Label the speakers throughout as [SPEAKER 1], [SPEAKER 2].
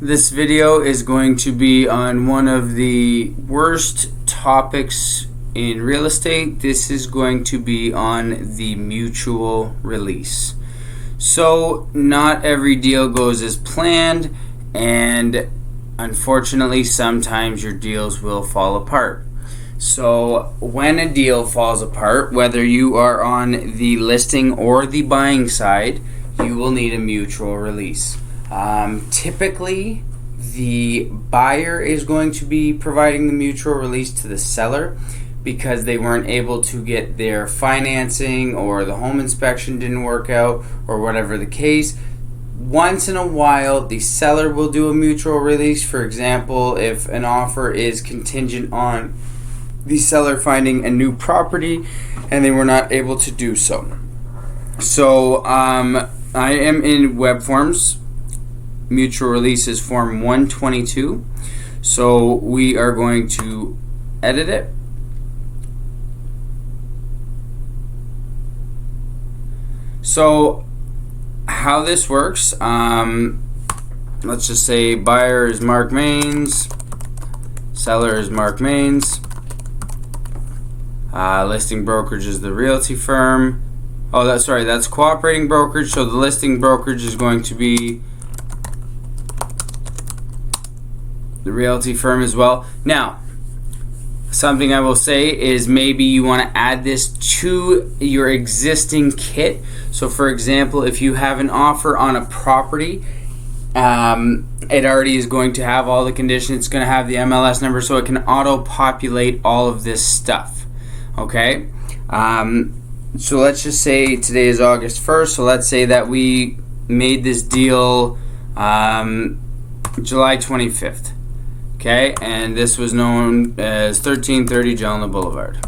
[SPEAKER 1] This video is going to be on one of the worst topics in real estate. This is going to be on the mutual release. So not every deal goes as planned, and unfortunately sometimes your deals will fall apart. So when a deal falls apart, whether you are on the listing or the buying side, you will need a mutual release. Typically, the buyer is going to be providing the mutual release to the seller because they weren't able to get their financing or the home inspection didn't work out or whatever the case. Once in a while, the seller will do a mutual release. For example, if an offer is contingent on the seller finding a new property and they were not able to do so. So I am in web forms. Mutual release is form 122. So we are going to edit it. So how this works, let's just say buyer is Mark Mains, seller is Mark Mains, listing brokerage is the realty firm. Oh, that's cooperating brokerage. So the listing brokerage is going to be the realty firm as well. Now, something I will say is maybe you want to add this to your existing kit. So for example, if you have an offer on a property, it already is going to have all the conditions. It's going to have the MLS number, so it can auto-populate all of this stuff. Okay? So let's just say today is August 1st. So let's say that we made this deal July 25th. Okay, and this was known as 1330 Jelena Boulevard.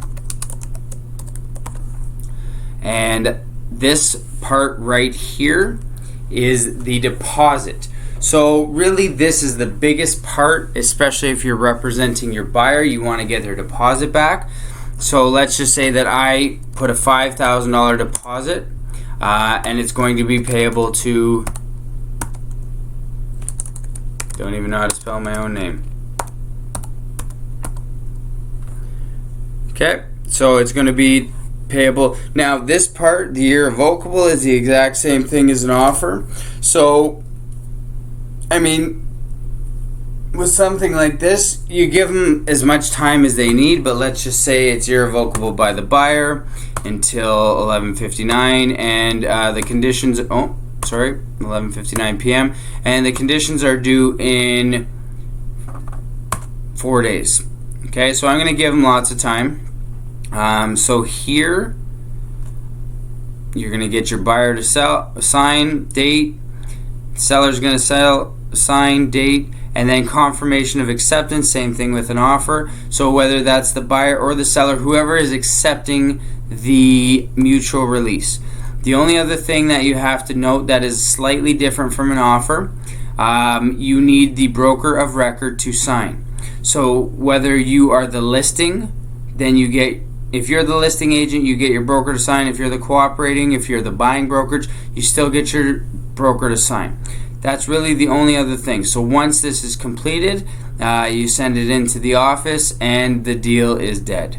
[SPEAKER 1] And this part right here is the deposit. So really this is the biggest part, especially if you're representing your buyer. You want to get their deposit back. So let's just say that I put a $5,000 deposit and it's going to be payable to, don't even know how to spell my own name. Okay, so it's going to be payable. Now this part, the irrevocable, is the exact same thing as an offer. So, I mean, with something like this, you give them as much time as they need, but let's just say it's irrevocable by the buyer until 11:59, and the conditions, 11:59 p.m., and the conditions are due in 4 days. Okay, so I'm going to give them lots of time. So here, you're going to get your buyer to sign, date, seller's going to sign, date, and then confirmation of acceptance. Same thing with an offer. So whether that's the buyer or the seller, whoever is accepting the mutual release. The only other thing that you have to note that is slightly different from an offer, you need the broker of record to sign. So whether you are the listing, then you get, if you're the listing agent, you get your broker to sign. If you're the cooperating, if you're the buying brokerage, you still get your broker to sign. That's really the only other thing. So once this is completed, you send it into the office and the deal is dead.